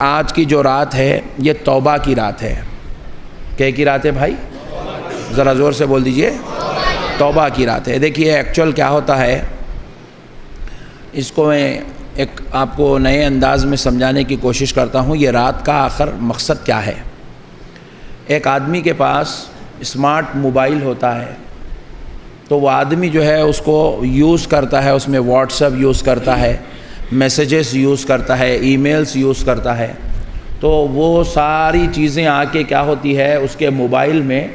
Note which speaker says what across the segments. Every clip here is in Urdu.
Speaker 1: آج کی جو رات ہے یہ توبہ کی رات ہے۔ کیا کی رات ہے بھائی؟ ذرا زور سے بول دیجئے۔ توبہ کی رات ہے۔ دیکھیے ایکچول کیا ہوتا ہے، اس کو میں ایک آپ کو نئے انداز میں سمجھانے کی کوشش کرتا ہوں۔ یہ رات کا آخر مقصد کیا ہے؟ ایک آدمی کے پاس اسمارٹ موبائل ہوتا ہے تو وہ آدمی جو ہے اس کو یوز کرتا ہے، اس میں واٹس ایپ یوز کرتا ہے، میسیجز یوز کرتا ہے، ای میلز یوز کرتا ہے، تو وہ ساری چیزیں آ کے کیا ہوتی ہے اس کے موبائل میں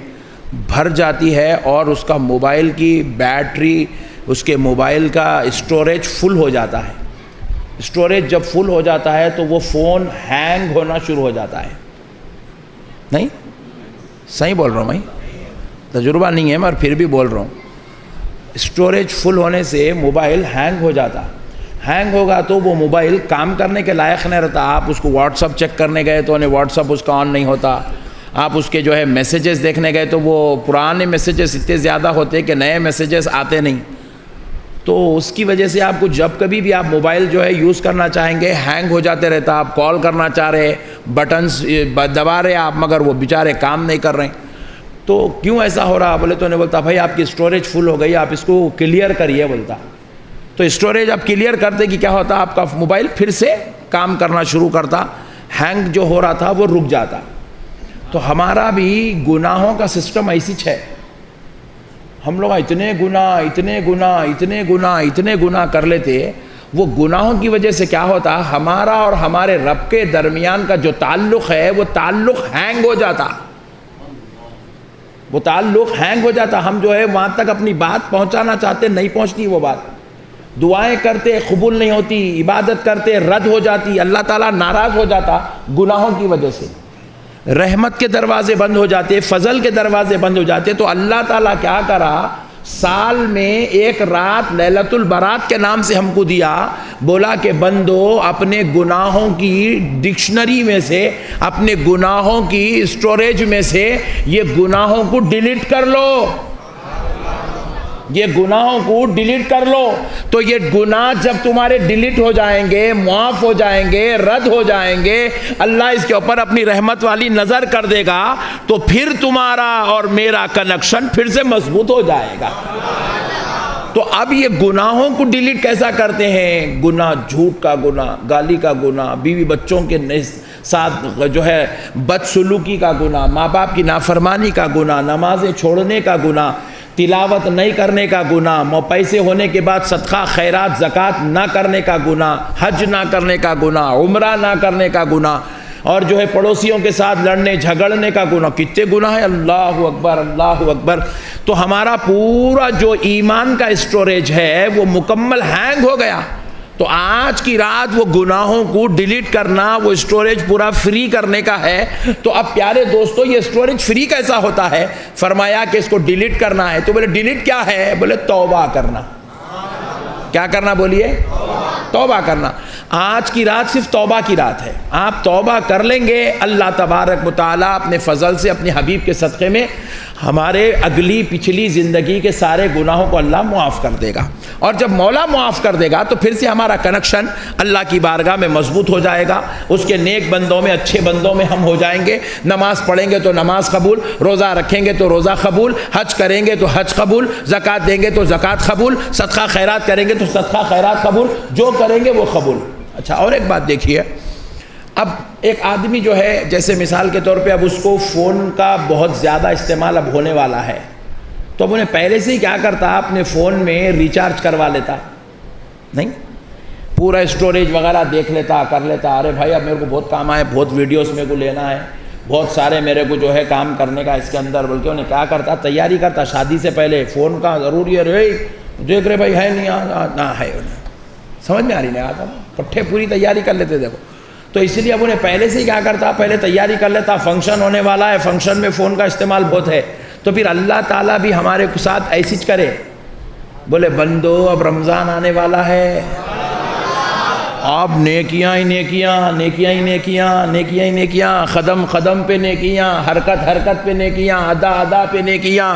Speaker 1: بھر جاتی ہے، اور اس کا موبائل کی بیٹری، اس کے موبائل کا اسٹوریج فل ہو جاتا ہے۔ اسٹوریج جب فل ہو جاتا ہے تو وہ فون ہینگ ہونا شروع ہو جاتا ہے۔ نہیں صحیح بول رہا ہوں میں، تجربہ نہیں ہے مگر پھر بھی بول رہا ہوں۔ اسٹوریج فل ہونے سے موبائل ہینگ ہو جاتا، ہینگ ہوگا تو وہ موبائل کام کرنے کے لائق نہیں رہتا۔ آپ اس کو واٹس ایپ چیک کرنے گئے تو واٹس ایپ اس کا آن نہیں ہوتا، آپ اس کے جو ہے میسیجز دیکھنے گئے تو وہ پرانے میسیجز اتنے زیادہ ہوتے کہ نئے میسیجز آتے نہیں، تو اس کی وجہ سے آپ کو جب کبھی بھی آپ موبائل جو ہے یوز کرنا چاہیں گے ہینگ ہو جاتے رہتا۔ آپ کال کرنا چاہ رہے، بٹنز دبا رہے آپ مگر وہ بیچارے کام نہیں کر رہے ہیں۔ تو کیوں ایسا ہو رہا بولے تو بولتا بھائی آپ کی اسٹوریج فل ہو گئی، آپ اس کو کلیئر کریے بولتا۔ تو اسٹوریج آپ کلیئر کرتے کہ کیا ہوتا، آپ کا موبائل پھر سے کام کرنا شروع کرتا، ہینگ جو ہو رہا تھا وہ رک جاتا۔ تو ہمارا بھی گناہوں کا سسٹم ایسی ہے، ہم لوگ اتنے گناہ کر لیتے، وہ گناہوں کی وجہ سے کیا ہوتا، ہمارا اور ہمارے رب کے درمیان کا جو تعلق ہے وہ تعلق ہینگ ہو جاتا، وہ تعلق ہینگ ہو جاتا۔ ہم جو ہے وہاں تک اپنی بات پہنچانا چاہتے، نہیں پہنچتی وہ بات، دعائیں کرتے قبول نہیں ہوتی، عبادت کرتے رد ہو جاتی، اللہ تعالیٰ ناراض ہو جاتا گناہوں کی وجہ سے، رحمت کے دروازے بند ہو جاتے، فضل کے دروازے بند ہو جاتے۔ تو اللہ تعالیٰ کیا کرا، سال میں ایک رات لیلۃ البرات کے نام سے ہم کو دیا، بولا کہ بندو اپنے گناہوں کی ڈکشنری میں سے، اپنے گناہوں کی اسٹوریج میں سے یہ گناہوں کو ڈیلیٹ کر لو، یہ گناہوں کو ڈیلیٹ کر لو۔ تو یہ گناہ جب تمہارے ڈیلیٹ ہو جائیں گے، معاف ہو جائیں گے، رد ہو جائیں گے، اللہ اس کے اوپر اپنی رحمت والی نظر کر دے گا، تو پھر تمہارا اور میرا کنیکشن پھر سے مضبوط ہو جائے گا۔ تو اب یہ گناہوں کو ڈیلیٹ کیسا کرتے ہیں؟ گناہ، جھوٹ کا گناہ، گالی کا گناہ، بیوی بچوں کے ساتھ جو ہے بدسلوکی کا گناہ، ماں باپ کی نافرمانی کا گناہ، نمازیں چھوڑنے کا گناہ، تلاوت نہیں کرنے کا گناہ، پیسے ہونے کے بعد صدقہ خیرات زکوٰۃ نہ کرنے کا گناہ، حج نہ کرنے کا گناہ، عمرہ نہ کرنے کا گناہ، اور جو ہے پڑوسیوں کے ساتھ لڑنے جھگڑنے کا گناہ۔ کتنے گناہ ہیں، اللہ اکبر اللہ اکبر۔ تو ہمارا پورا جو ایمان کا اسٹوریج ہے وہ مکمل ہینگ ہو گیا۔ تو آج کی رات وہ گناہوں کو ڈیلیٹ کرنا، وہ اسٹوریج پورا فری کرنے کا ہے۔ تو اب پیارے دوستو یہ اسٹوریج فری کیسا ہوتا ہے؟ فرمایا کہ اس کو ڈیلیٹ کرنا ہے۔ تو بولے ڈیلیٹ کیا ہے؟ بولے توبہ کرنا۔ کیا کرنا بولیے؟ توبہ کرنا۔ آج کی رات صرف توبہ کی رات ہے۔ آپ توبہ کر لیں گے، اللہ تبارک و تعالیٰ اپنے فضل سے، اپنے حبیب کے صدقے میں ہمارے اگلی پچھلی زندگی کے سارے گناہوں کو اللہ معاف کر دے گا، اور جب مولا معاف کر دے گا تو پھر سے ہمارا کنیکشن اللہ کی بارگاہ میں مضبوط ہو جائے گا، اس کے نیک بندوں میں، اچھے بندوں میں ہم ہو جائیں گے۔ نماز پڑھیں گے تو نماز قبول، روزہ رکھیں گے تو روزہ قبول، حج کریں گے تو حج قبول، زکوٰۃ دیں گے تو زکوٰۃ قبول، صدقہ خیرات کریں گے تو صدقہ خیرات قبول، جو کریں گے وہ قبول۔ اچھا اور ایک بات دیکھیے، اب ایک آدمی جو ہے، جیسے مثال کے طور پہ اب اس کو فون کا بہت زیادہ استعمال اب ہونے والا ہے، تو اب انہیں پہلے سے ہی کیا کرتا، اپنے فون میں ریچارج کروا لیتا، نہیں پورا اسٹوریج وغیرہ دیکھ لیتا، کر لیتا، ارے بھائی اب میرے کو بہت کام آئے، بہت ویڈیوز میرے کو لینا ہے، بہت سارے میرے کو جو ہے کام کرنے کا اس کے اندر، بلکہ انہیں کیا کرتا، تیاری کرتا شادی سے پہلے، فون کا ضروری ہے، دیکھ رہے بھائی ہے نہیں نہ ہے، سمجھ میں آ رہی نہیں آتا، کٹھے پوری تیاری کر لیتے دیکھو۔ تو اس لیے اب انہیں پہلے سے ہی کیا کرتا، پہلے تیاری کر لیتا، فنکشن ہونے والا ہے، فنکشن میں فون کا استعمال بہت ہے، تو پھر اللہ تعالیٰ بھی ہمارے ساتھ ایسی کرے، بولے بندو اب رمضان آنے والا ہے، آپ نیکیاں ہی نیکیاں، نیکیاں ہی نیکیاں، نیکیاں ہی نیکیاں، قدم قدم پہ نیکیاں، حرکت حرکت پہ نیکیاں، ادا ادا پہ نیکیاں،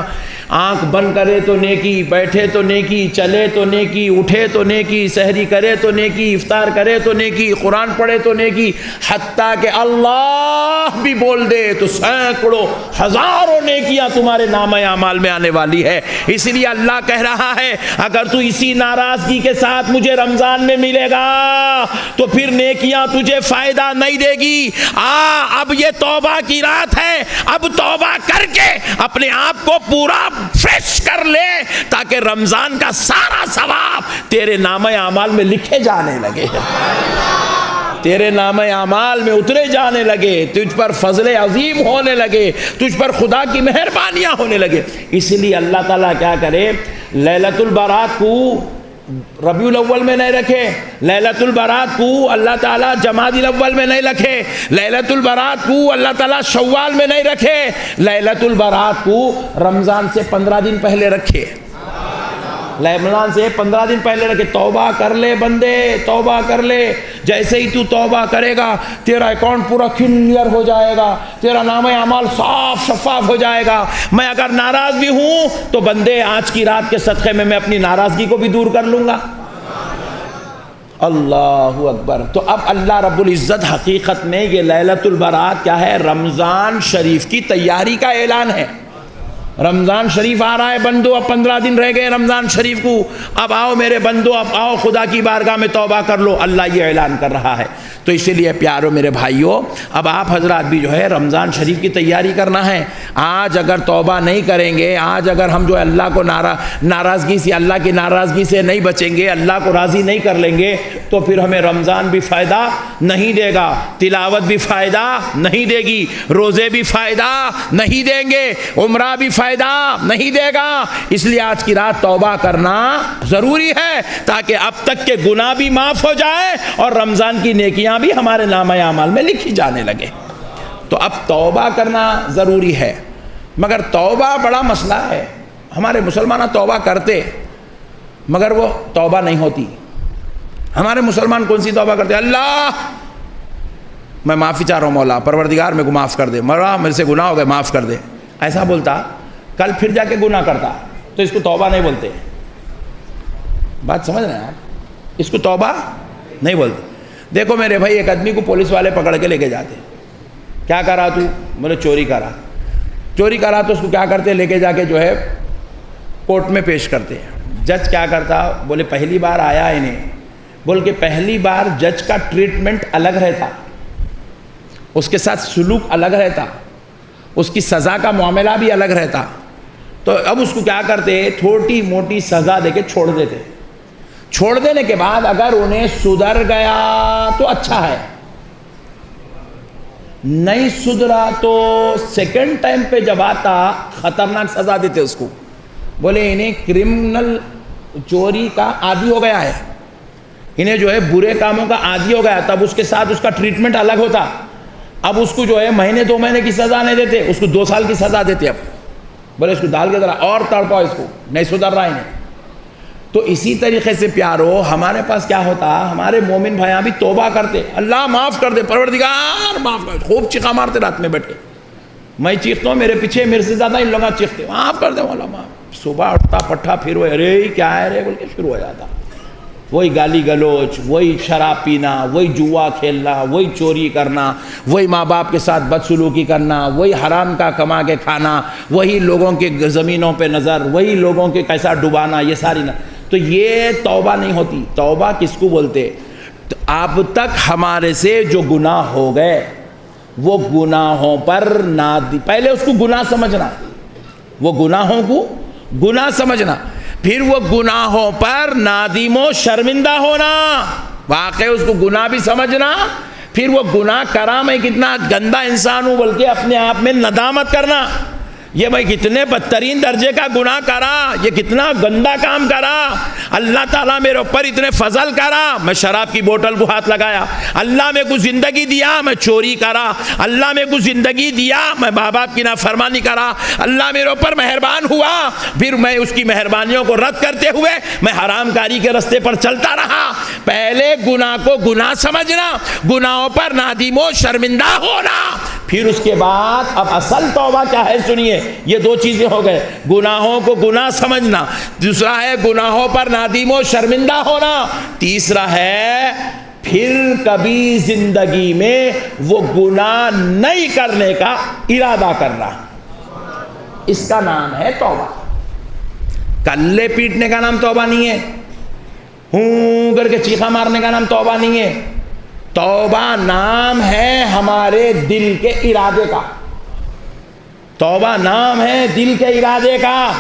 Speaker 1: آنکھ بند کرے تو نیکی، بیٹھے تو نیکی، چلے تو نیکی، اٹھے تو نیکی، سحری کرے تو نیکی، افطار کرے تو نیکی، قرآن پڑھے تو نیکی، حتیٰ کہ اللہ بھی بول دے تو سینکڑوں ہزاروں نیکیاں تمہارے نامہ اعمال میں آنے والی ہے۔ اس لیے اللہ کہہ رہا ہے اگر تو اسی ناراضگی کے ساتھ مجھے رمضان میں ملے گا تو پھر نیکیاں تجھے فائدہ نہیں دے گی۔ اب یہ توبہ کی رات ہے، اب توبہ کر کے اپنے آپ کو پورا فریش کر لے تاکہ رمضان کا سارا ثواب تیرے نامہ اعمال میں لکھے جانے لگے، تیرے نامہ اعمال میں اترے جانے لگے، تجھ پر فضل عظیم ہونے لگے، تجھ پر خدا کی مہربانیاں ہونے لگے۔ اس لیے اللہ تعالیٰ کیا کرے، لیلۃ البرات کو ربیع الاول میں نہیں رکھے، لیلۃ البرات کو اللہ تعالیٰ جمادی الاول میں نہیں رکھے، لیلۃ البرات کو اللہ تعالیٰ شوال میں نہیں رکھے، لیلۃ البرات کو رمضان سے 15 دن پہلے رکھے، رمضان سے 15 دن پہلے رکھے۔ توبہ کر لے بندے، توبہ کر لے، جیسے ہی تو توبہ کرے گا تیرا اکاؤنٹ پورا کلیئر ہو جائے گا، تیرا نامہ اعمال صاف شفاف ہو جائے گا۔ میں اگر ناراض بھی ہوں تو بندے آج کی رات کے صدقے میں اپنی ناراضگی کو بھی دور کر لوں گا۔ اللہ اکبر۔ تو اب اللہ رب العزت حقیقت میں یہ لیلۃ البرات کیا ہے، رمضان شریف کی تیاری کا اعلان ہے۔ رمضان شریف آ رہا ہے بندو، اب 15 دن رہ گئے رمضان شریف کو، اب آؤ میرے بندو، اب آؤ خدا کی بارگاہ میں توبہ کر لو، اللہ یہ اعلان کر رہا ہے۔ تو اسی لیے پیارو میرے بھائیوں، اب آپ حضرات بھی جو ہے رمضان شریف کی تیاری کرنا ہے۔ آج اگر توبہ نہیں کریں گے، آج اگر ہم جو ہے اللہ کو ناراضگی سے، اللہ کی ناراضگی سے نہیں بچیں گے، اللہ کو راضی نہیں کر لیں گے تو پھر ہمیں رمضان بھی فائدہ نہیں دے گا، تلاوت بھی فائدہ نہیں دے گی، روزے بھی فائدہ نہیں دیں گے، عمرہ بھی فائدہ نہیں دے گا۔ اس لیے آج کی رات توبہ کرنا ضروری ہے تاکہ اب تک کے گناہ بھی معاف ہو جائے اور رمضان کی نیکیاں بھی ہمارے نامہ اعمال میں لکھی جانے لگے۔ تو اب توبہ کرنا ضروری ہے، مگر توبہ بڑا مسئلہ ہے۔ ہمارے مسلمان توبہ کرتے مگر وہ توبہ نہیں ہوتی۔ ہمارے مسلمان کون سی توبہ کرتے، اللہ میں معافی چاہ رہا ہوں، مولا پروردگار میرے کو معاف کر دے، مولا میرے سے گناہ ہو گئے معاف کر دے، ایسا بولتا، کل پھر جا کے گناہ کرتا تو اس کو توبہ نہیں بولتے۔ بات سمجھ رہے ہیں آپ، اس کو توبہ نہیں بولتے۔ دیکھو میرے بھائی، ایک آدمی کو پولیس والے پکڑ کے لے کے جاتے، کیا کرا تو، بولے چوری کرا، چوری کرا تو اس کو کیا کرتے، لے کے جا کے جو ہے کورٹ میں پیش کرتے۔ جج کیا کرتا، بولے پہلی بار آیا انہیں، بول کے پہلی بار جج کا ٹریٹمنٹ الگ رہتا، اس کے ساتھ سلوک الگ رہتا، اس کی سزا کا معاملہ بھی الگ رہتا۔ تو اب اس کو کیا کرتے، تھوڑی موٹی سزا دے کے چھوڑ دیتے۔ چھوڑ دینے کے بعد اگر انہیں سدھر گیا تو اچھا ہے، نہیں سدھرا تو سیکنڈ ٹائم پہ جب آتا خطرناک سزا دیتے اس کو۔ بولے انہیں کرمنل چوری کا عادی ہو گیا ہے، انہیں جو ہے برے کاموں کا عادی ہو گیا، تب اس کے ساتھ اس کا ٹریٹمنٹ الگ ہوتا۔ اب اس کو جو ہے مہینے 2 مہینے کی سزا نہیں دیتے، اس کو 2 سال کی سزا دیتے۔ اب بولے اس کو ڈال کے ذرا اور تڑپاؤ، اس کو نہیں سدھر رہا انہیں۔ تو اسی طریقے سے پیارو ہمارے پاس کیا ہوتا، ہمارے مومن بھائیاں بھی توبہ کرتے، اللہ معاف کر دے، پروردگار معاف کر دے، خوب چیخا مارتے رات میں بیٹھ کے، میں چیختا ہوں، میرے پیچھے میرے سے زیادہ ان لوگ چیختے، معاف کر دے مولا معاف۔ صبح اٹھتا پٹھا پھر وہ ارے کیا ہے رے بول کے شروع ہو جاتا، وہی گالی گلوچ، وہی شراب پینا، وہی جوا کھیلنا، وہی چوری کرنا، وہی ماں باپ کے ساتھ بدسلوکی کرنا، وہی حرام کا کما کے کھانا، وہی لوگوں کے زمینوں پہ نظر، وہی لوگوں کے کیسا ڈبانا، یہ ساری تو یہ توبہ نہیں ہوتی۔ توبہ کس کو بولتے، تو اب تک ہمارے سے جو گناہ ہو گئے وہ گناہوں پر پہلے اس کو گناہ سمجھنا، وہ گناہوں کو گناہ سمجھنا، پھر وہ گناہوں پر نادم و شرمندہ ہونا، واقعی اس کو گناہ بھی سمجھنا، پھر وہ گناہ کرا میں کتنا گندا انسان ہوں بلکہ اپنے آپ میں ندامت کرنا، یہ میں کتنے بدترین درجے کا گناہ کرا، یہ کتنا گندا کام کرا، اللہ تعالیٰ میرے اوپر اتنے فضل کرا، میں شراب کی بوتل کو ہاتھ لگایا، اللہ میں کچھ زندگی دیا میں چوری کرا، اللہ میں کچھ زندگی دیا میں ماں باپ کی نافرمانی کرا، اللہ میرے اوپر مہربان ہوا، پھر میں اس کی مہربانیوں کو رد کرتے ہوئے میں حرام کاری کے رستے پر چلتا رہا۔ پہلے گناہ کو گناہ سمجھنا، گناہوں پر نادم و شرمندہ ہونا، پھر اس کے بعد اب اصل توبہ کیا ہے سنیے. یہ دو چیزیں ہو گئے, گناہوں کو گناہ سمجھنا, دوسرا ہے گناہوں پر نادم و شرمندہ ہونا, تیسرا ہے پھر کبھی زندگی میں وہ گناہ نہیں کرنے کا ارادہ کرنا. اس کا نام ہے توبہ. کلے پیٹنے کا نام توبہ نہیں ہے, ہوں کر کے چیخا مارنے کا نام توبہ نہیں ہے. توبہ نام ہے ہمارے دل کے ارادے کا. توبہ نام ہے دل کے ارادے کا.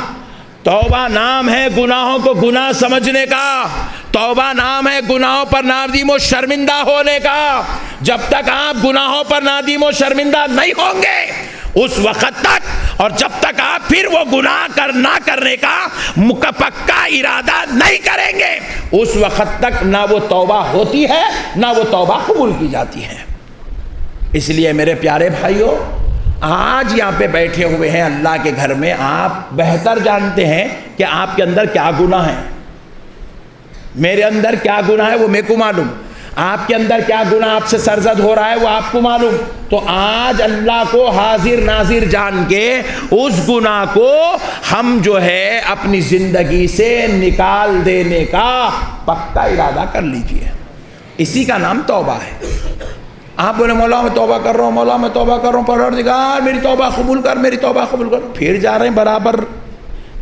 Speaker 1: توبہ نام ہے گناہوں کو گناہ سمجھنے کا. توبہ نام ہے گناہوں پر نادم و شرمندہ ہونے کا. جب تک آپ گناہوں پر نادم و شرمندہ نہیں ہوں گے اس وقت تک, اور جب تک آپ پھر وہ گناہ نہ کرنے کا پکا ارادہ نہیں کریں گے اس وقت تک نہ وہ توبہ ہوتی ہے نہ وہ توبہ قبول کی جاتی ہے. اس لیے میرے پیارے بھائیوں, آج یہاں پہ بیٹھے ہوئے ہیں اللہ کے گھر میں, آپ بہتر جانتے ہیں کہ آپ کے اندر کیا گناہ ہے. میرے اندر کیا گناہ ہے وہ میرے کو معلوم, آپ کے اندر کیا گناہ آپ سے سرزد ہو رہا ہے وہ آپ کو معلوم. تو آج اللہ کو حاضر ناظر جان کے اس گناہ کو ہم جو ہے اپنی زندگی سے نکال دینے کا پکا ارادہ کر لیجئے. اسی کا نام توبہ ہے. آپ بولے مولا میں توبہ کر رہا ہوں, مولا میں توبہ کر رہا ہوں, پروردگار میری توبہ قبول کر, میری توبہ قبول کر. پھر جا رہے ہیں برابر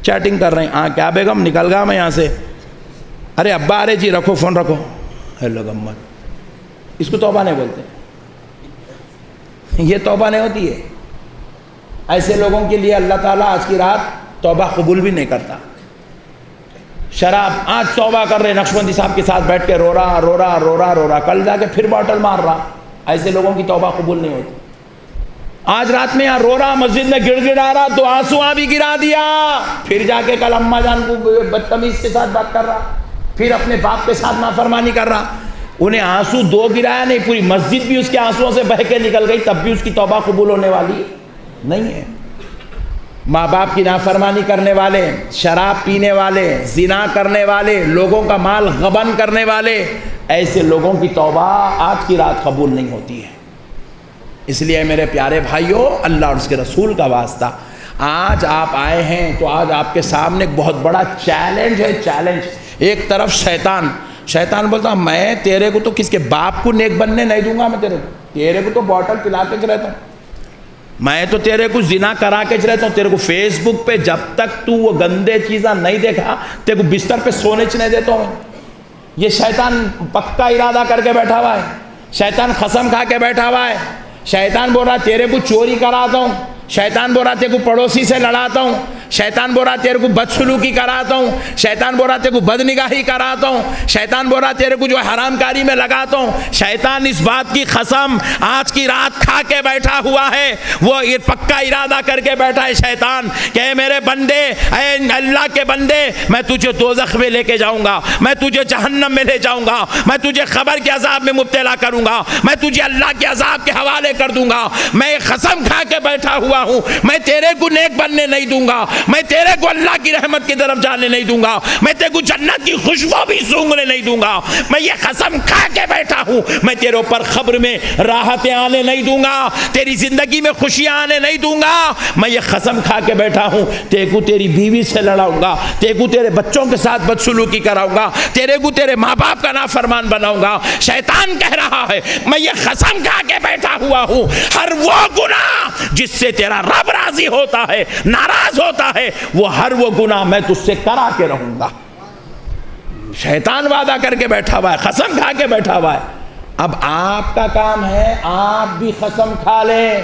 Speaker 1: چیٹنگ کر رہے ہیں, ہاں کیا بیگم نکل گیا میں یہاں سے, ارے ابا ارے جی رکھو فون رکھو, ہیلو گمت. اس کو توبہ نہیں بولتے, یہ توبہ نہیں ہوتی ہے. ایسے لوگوں کے لیے اللہ تعالیٰ آج کی رات توبہ قبول بھی نہیں کرتا. شراب آج توبہ کر رہے, نقشبندی صاحب کے ساتھ بیٹھ کے رو رہا رو رہا رو رہا رو رہا, کل جا کے پھر باٹل مار رہا. ایسے لوگوں کی توبہ قبول نہیں ہوتی. آج رات میں یہاں رو رہا, مسجد میں گڑ گڑا رہا, تو آنسواں بھی گرا دیا, پھر جا کے کل اماں جان کو بدتمیز کے ساتھ بات کر رہا, پھر اپنے باپ کے ساتھ نافرمانی کر رہا. انہیں آنسو دو گرایا نہیں, پوری مسجد بھی اس کے آنسوؤں سے بہہ کے نکل گئی, تب بھی اس کی توبہ قبول ہونے والی نہیں ہے. ماں باپ کی نافرمانی کرنے والے, شراب پینے والے, زنا کرنے والے, لوگوں کا مال غبن کرنے والے, ایسے لوگوں کی توبہ آج کی رات قبول نہیں ہوتی ہے. اس لیے میرے پیارے بھائیوں, اللہ اور اس کے رسول کا واسطہ, آج آپ آئے ہیں تو آج آپ کے سامنے ایک بہت بڑا چیلنج ہے. چیلنج, ایک طرف شیطان بولتا میں تیرے کو تو کس کے باپ کو نیک بننے نہیں دوں گا, میں تیرے کو تو بوٹل پلا کے رہتا ہوں, میں تو تیرے کو زنا کرا کے رہتا ہوں, تیرے کو فیس بک پہ جب تک تو وہ گندے چیزاں نہیں دیکھا تیرے کو بستر پہ سونے نہیں دیتا ہوں. یہ شیطان پکا ارادہ کر کے بیٹھا ہوا ہے, شیطان قسم کھا کے بیٹھا ہوا ہے. شیطان بول رہا تیرے کو چوری کراتا ہوں, شیطان بول رہا تیرے کو پڑوسی سے لڑاتا ہوں, شیطان بول رہا تیرے کو بدسلوکی کراتا ہوں, شیطان بول رہا تیرے کو بدنگاہی کراتا ہوں, شیطان بول رہا تیرے کو جو حرام کاری میں لگاتا ہوں. شیطان اس بات کی قسم آج کی رات کھا کے بیٹھا ہوا ہے, وہ یہ پکا ارادہ کر کے بیٹھا ہے شیطان کہ اے میرے بندے, اے اللہ کے بندے, میں تجھے دوزخ میں لے کے جاؤں گا, میں تجھے جہنم میں لے جاؤں گا, میں تجھے خبر کے عذاب میں مبتلا کروں گا, میں تجھے اللہ کے عذاب کے حوالے کر دوں گا. میں قسم کھا کے بیٹھا ہوا ہوں, میں تیرے کو نیک بننے نہیں دوں گا, میں تیرے کو اللہ کی رحمت کی طرف جانے نہیں دوں گا, میں تیرے کو جنت کی خوشبو بھی سونگنے نہیں دوں گا. میں یہ قسم کھا کے بیٹھا ہوں, میں تیرے اوپر خبر میں راحتیں آنے نہیں دوں گا, تیری زندگی میں خوشیاں آنے نہیں دوں گا. میں یہ قسم کھا کے بیٹھا ہوں, تیرے کو تیری بیوی سے لڑاؤں گا, تیرے کو تیرے بچوں کے ساتھ بدسلوکی کراؤں گا, تیرے کو تیرے ماں باپ کا نافرمان بناؤں گا. شیطان کہہ رہا ہے میں یہ قسم کھا کے بیٹھا ہوا ہوں, ہر وہ گناہ جس سے تیرا رب راضی ہوتا ہے, ناراض ہوتا ہے, ہر وہ گناہ میں تجھ سے کرا کے رہوں گا. شیطان وعدہ کر کے بیٹھا ہوا ہے, قسم کھا کے بیٹھا ہوا ہے. اب آپ کا کام ہے آپ بھی قسم کھا لیں,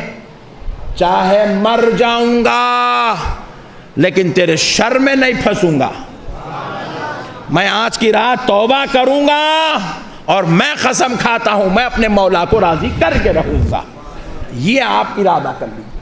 Speaker 1: چاہے مر جاؤں گا لیکن تیرے شر میں نہیں پھنسوں گا. میں آج کی رات توبہ کروں گا اور میں قسم کھاتا ہوں میں اپنے مولا کو راضی کر کے رہوں گا. یہ آپ ارادہ کر لیجیے.